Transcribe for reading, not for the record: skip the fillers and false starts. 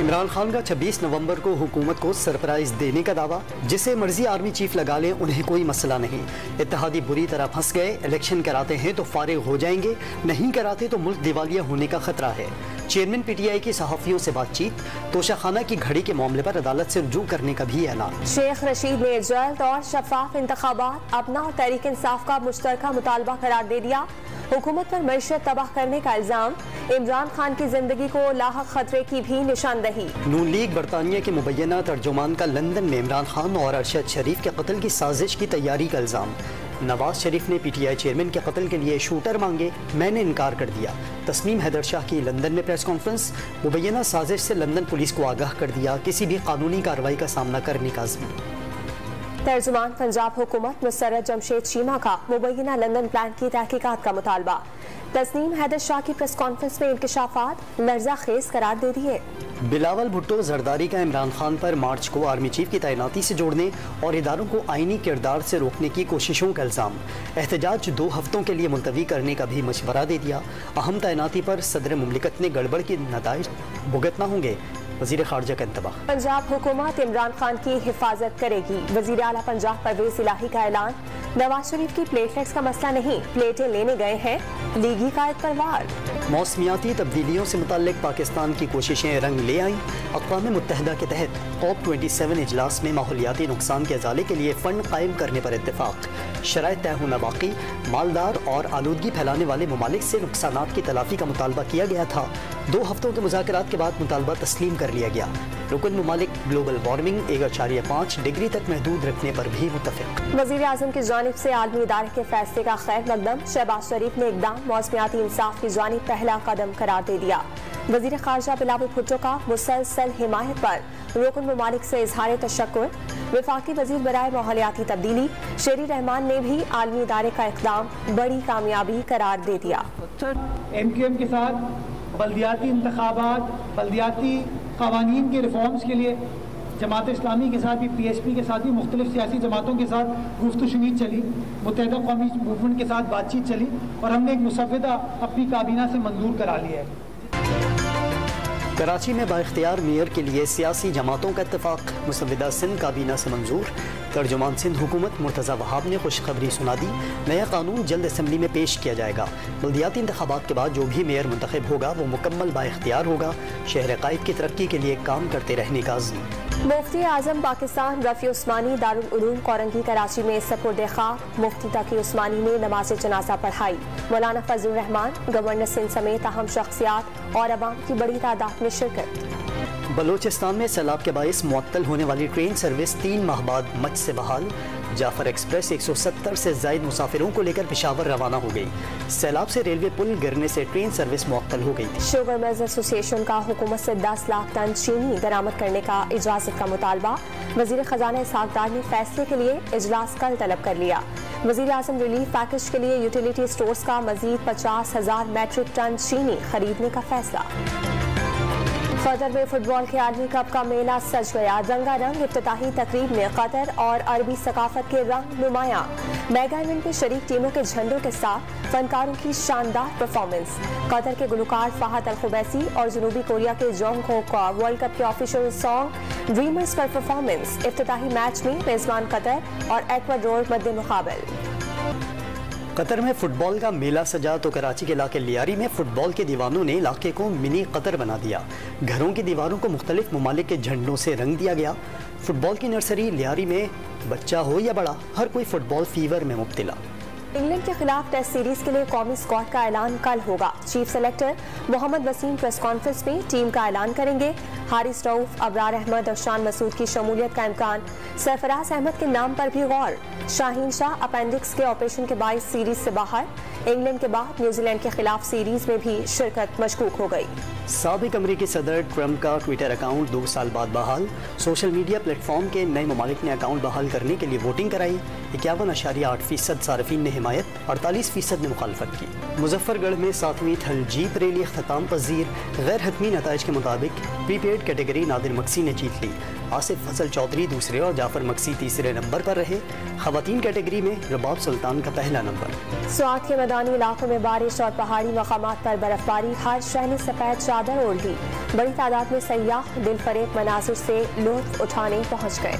عمران خان کا 26 نومبر کو حکومت کو سرپرائز دینے کا دعویٰ، جسے مرضی آرمی چیف لگا لیں انہیں کوئی مسئلہ نہیں، اتحادی بری طرح پھنس گئے، الیکشن کراتے ہیں تو فارغ ہو جائیں گے، نہیں کراتے تو ملک دیوالیہ ہونے کا خطرہ ہے۔ چیئرمین پی ٹی آئی کی صحافیوں سے بات چیت، توشہ خانہ کی گھڑی کے معاملے پر عدالت سے رجوع کرنے کا بھی اعلان۔ شیخ رشید نے جلد اور شفاف انتخابات اپنا اور تحریک انصاف کا مشترکہ مطالبہ قرار دے دیا۔ حکومت پر معیشت تباہ کرنے کا الزام، عمران خان کی زندگی کو لاحق خطرے کی بھی نشاندہی۔ نون لیگ برطانیہ کے مبینہ ترجمان کا لندن میں عمران خان اور ارشد شریف کے قتل کی سازش کی تیاری کا الزام۔ نواز شریف نے پی ٹی آئی چیئرمین کے قتل کے لیے شوٹر مانگے، میں نے انکار کر دیا۔ تسنیم حیدر شاہ کی لندن میں پریس کانفرنس، مبینہ سازش سے لندن پولیس کو آگاہ کر دیا، کسی بھی قانونی کارروائی کا سامنا کرنے کا عزم۔ ترجمان پنجاب حکومت مسرت جمشید چیمہ کا مبینہ لندن پلان کی تحقیقات کا مطالبہ۔ تسنیم حیدر شاہ کی پریس کانفرنس میں انکشافات لرزہ خیز قرار دے دیے۔ بلاول بھٹو زرداری کا عمران خان پر مارچ کو آرمی چیف کی تعیناتی سے جوڑنے اور اداروں کو آئینی کردار سے روکنے کی کوششوں کا الزام، احتجاج 2 ہفتوں کے لیے ملتوی کرنے کا بھی مشورہ دے دیا۔ اہم تعیناتی پر صدر مملکت نے گڑبڑ کے نتائج بھگتنا ہوں گے، وزیر خارجہ کا انتباہ۔ پنجاب حکومت عمران خان کی حفاظت کرے گی، وزیر اعلیٰ پنجاب پرویز الہی کا اعلان۔ نواز شریف کی پلیٹلیٹس کا مسئلہ نہیں، پلیٹیں لینے گئے ہیں، لیگی قائد پر وار۔ موسمیاتی تبدیلیوں سے متعلق پاکستان کی کوششیں رنگ لے آئیں، اقوام متحدہ کے تحت COP27 اجلاس میں ماحولیاتی نقصان کے ازالے کے لیے فنڈ قائم کرنے پر اتفاق، شرائط طے ہونا باقی، مالدار اور آلودگی پھیلانے والے ممالک سے نقصانات کی تلافی کا مطالبہ کیا گیا تھا، 2 ہفتوں کے مذاکرات کے بعد مطالبہ تسلیم کر لیا گیا۔ رکن ممالک گلوبل وارمنگ 1.5 ڈگری تک محدود رکھنے پر بھی متفق۔ وزیر اعظم کی جانب سے عالمی ادارے کے فیصلے کا خیر مقدم، شہباز شریف نے اقدام موسمیاتی انصاف کی جانب پہلا قدم قرار دے دیا۔ وزیر خارجہ بلاول بھٹو کا مسلسل حمایت پر رکن ممالک سے اظہار تشکر۔ وفاقی وزیر برائے ماحولیاتی تبدیلی شیری رحمان نے بھی عالمی ادارے کا اقدام بڑی کامیابی قرار دے دیا۔ MQM کے ساتھ بلدیاتی انتخابات، بلدیاتی قوانین کے ریفارمز کے لیے جماعت اسلامی کے ساتھ بھی، PSP کے ساتھ بھی، مختلف سیاسی جماعتوں کے ساتھ گفت و شنید چلی، متحدہ قومی موومنٹ کے ساتھ بات چیت چلی اور ہم نے ایک مسودہ اپنی کابینہ سے منظور کرا لیا ہے۔ کراچی میں بااختیار میئر کے لیے سیاسی جماعتوں کا اتفاق، مسودہ سندھ کابینہ سے منظور۔ ترجمان سندھ حکومت مرتضی وہاب نے خوشخبری سنا دی، نیا قانون جلد اسمبلی میں پیش کیا جائے گا۔ بلدیاتی انتخابات کے بعد جو بھی میئر منتخب ہوگا وہ مکمل بااختیار ہوگا، شہر قائد کی ترقی کے لیے کام کرتے رہنے کا عزم۔ مفتی اعظم پاکستان رفیع عثمانی دارالعلوم کورنگی کراچی میں سپرد خاک، مفتی تقی عثمانی نے نماز جنازہ پڑھائی۔ مولانا فضل الرحمان، گورنر سندھ سمیت اہم شخصیات اور عوام کی بڑی تعداد میں شرکت۔ بلوچستان میں سیلاب کے باعث معطل ہونے والی ٹرین سروس 3 ماہ بعد مچ سے بحال، جعفر ایکسپریس 170 سے زائد مسافروں کو لے کر پشاور روانہ ہو گئی۔ سیلاب سے ریلوے پل گرنے سے ٹرین سروس معطل ہو گئی تھی۔ شوگر ملز ایسوسی ایشن کا حکومت سے 10 لاکھ ٹن چینی درآمد کرنے کا اجازت کا مطالبہ، وزیر خزانہ اسحاق ڈار نے فیصلے کے لیے اجلاس کل طلب کر لیا۔ وزیر اعظم ریلیف پیکج کے لیے یوٹیلیٹی سٹورز کا مزید 50,000 میٹرک ٹن چینی خریدنے کا فیصلہ۔ قطر میں فٹ بال کے عالمی کپ کا میلہ سج گیا، رنگا رنگ افتتاحی تقریب میں قطر اور عربی ثقافت کے رنگ نمایاں، میگا ایونٹ میں شریک ٹیموں کے جھنڈوں کے ساتھ فنکاروں کی شاندار پرفارمنس۔ قطر کے گلوکار فہد الخبیسی اور جنوبی کوریا کے جونگ ہو کا ورلڈ کپ کے آفیشیل سانگ ڈریمرز پر پرفارمنس۔ افتتاحی میچ میں میزبان قطر اور ایکواڈور مد مقابل۔ قطر میں فٹ بال کا میلہ سجا تو کراچی کے علاقے لیاری میں فٹ بال کے دیوانوں نے علاقے کو منی قطر بنا دیا۔ گھروں کی دیواروں کو مختلف ممالک کے جھنڈوں سے رنگ دیا گیا۔ فٹ بال کی نرسری لیاری میں بچہ ہو یا بڑا، ہر کوئی فٹ بال فیور میں مبتلا۔ انگلینڈ کے خلاف ٹیسٹ سیریز کے لیے قومی اسکواڈ کا اعلان کل ہوگا۔ چیف سلیکٹر محمد وسیم پریس کانفرنس میں ٹیم کا اعلان کریں گے۔ حارث رؤف، ابرار احمد اور شان مسعود کی شمولیت کا امکان، سرفراز احمد کے نام پر بھی غور۔ شاہین شاہ اپینڈکس کے آپریشن کے باعث سیریز سے باہر۔ انگلینڈ کے بعد نیوزی لینڈ کے خلاف سیریز میں بھی شرکت مشکوک ہو گئی۔ سابق امریکی صدر ٹرمپ کا ٹویٹر اکاؤنٹ 2 سال بعد بحال، سوشل میڈیا پلیٹ فارم کے نئے ممالک نے اکاؤنٹ بحال کرنے کے لیے ووٹنگ کرائی۔ 51.8% صارفین نے حمایت، 48% نے مخالفت کی۔ مظفر گڑھ میں 7ویں تھل جیپ ریلی اختتام پذیر، غیر حتمی نتائج کے مطابق پری پیڈ کیٹیگری نادر مکسی نے جیت لی، آصف فضل چودھری دوسرے اور جعفر مکسی تیسرے نمبر پر رہے۔ خواتین کیٹیگری میں رباب سلطان کا پہلا نمبر۔ سوات کے میدانی علاقوں میں بارش اور پہاڑی مقامات پر برفباری، ہر شہر نے سفید چادر اوڑھ لی۔ بڑی تعداد میں سیاح دل فریب مناظر سے لطف اٹھانے پہنچ گئے۔